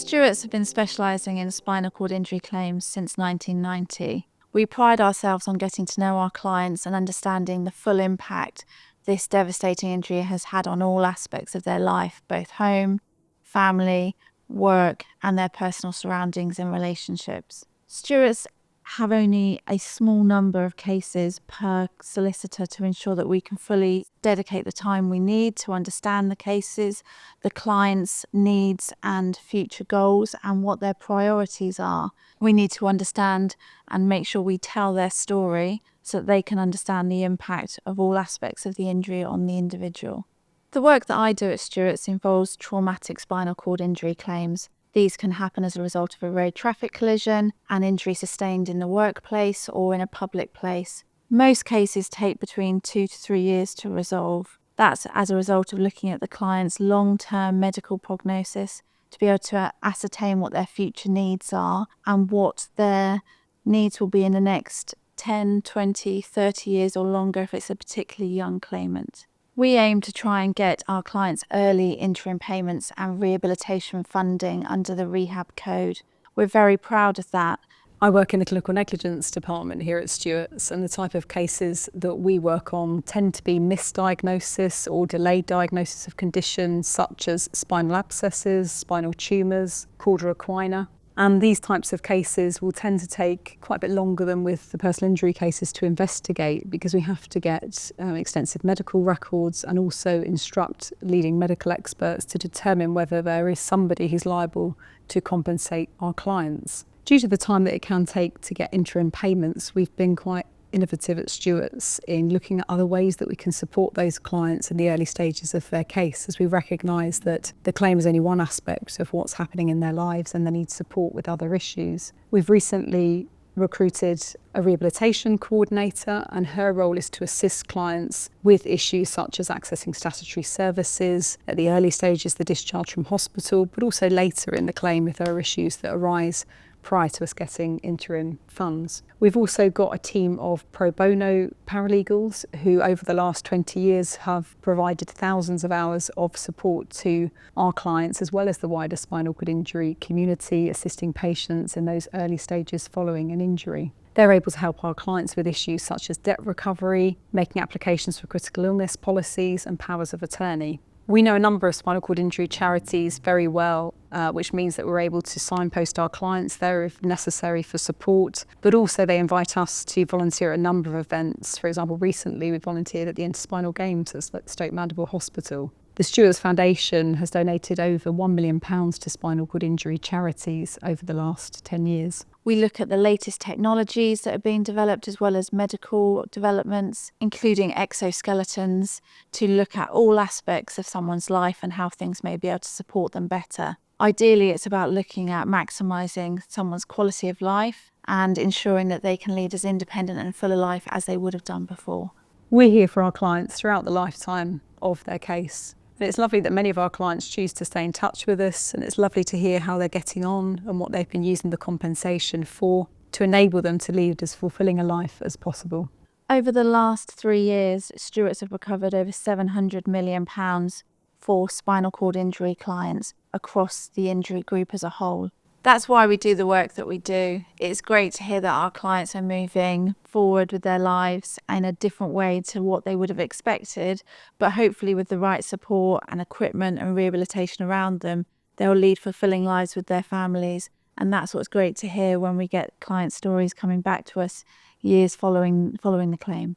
Stewarts have been specialising in spinal cord injury claims since 1990. We pride ourselves on getting to know our clients and understanding the full impact this devastating injury has had on all aspects of their life, both home, family, work, and their personal surroundings and relationships. Stewarts have only a small number of cases per solicitor to ensure that we can fully dedicate the time we need to understand the cases, the client's needs and future goals, and what their priorities are. We need to understand and make sure we tell their story so that they can understand the impact of all aspects of the injury on the individual. The work that I do at Stewarts involves traumatic spinal cord injury claims. These can happen as a result of a road traffic collision, an injury sustained in the workplace or in a public place. Most cases take between 2 to 3 years to resolve. That's as a result of looking at the client's long-term medical prognosis to be able to ascertain what their future needs are and what their needs will be in the next 10, 20, 30 years or longer if it's a particularly young claimant. We aim to try and get our clients early interim payments and rehabilitation funding under the Rehab Code. We're very proud of that. I work in the clinical negligence department here at Stewarts, and the type of cases that we work on tend to be misdiagnosis or delayed diagnosis of conditions such as spinal abscesses, spinal tumours, cauda equina. And these types of cases will tend to take quite a bit longer than with the personal injury cases to investigate, because we have to get extensive medical records and also instruct leading medical experts to determine whether there is somebody who's liable to compensate our clients. Due to the time that it can take to get interim payments, we've been quite innovative at Stewarts in looking at other ways that we can support those clients in the early stages of their case, as we recognise that the claim is only one aspect of what's happening in their lives and they need support with other issues. We've recently recruited a rehabilitation coordinator, and her role is to assist clients with issues such as accessing statutory services at the early stages, the discharge from hospital, but also later in the claim if there are issues that arise prior to us getting interim funds. We've also got a team of pro bono paralegals who over the last 20 years have provided thousands of hours of support to our clients as well as the wider spinal cord injury community, assisting patients in those early stages following an injury. They're able to help our clients with issues such as debt recovery, making applications for critical illness policies and powers of attorney. We know a number of spinal cord injury charities very well, which means that we're able to signpost our clients there if necessary for support, but also they invite us to volunteer at a number of events. For example, recently we volunteered at the Interspinal Games at Stoke Mandeville Hospital. The Stewarts Foundation has donated over £1 million to spinal cord injury charities over the last 10 years. We look at the latest technologies that are being developed as well as medical developments, including exoskeletons, to look at all aspects of someone's life and how things may be able to support them better. Ideally, it's about looking at maximising someone's quality of life and ensuring that they can lead as independent and full a life as they would have done before. We're here for our clients throughout the lifetime of their case. And it's lovely that many of our clients choose to stay in touch with us, and it's lovely to hear how they're getting on and what they've been using the compensation for to enable them to lead as fulfilling a life as possible. Over the last 3 years, Stewarts have recovered over £700 million for spinal cord injury clients across the injury group as a whole. That's why we do the work that we do. It's great to hear that our clients are moving forward with their lives in a different way to what they would have expected, but hopefully with the right support and equipment and rehabilitation around them, they'll lead fulfilling lives with their families. And that's what's great to hear when we get client stories coming back to us years following the claim.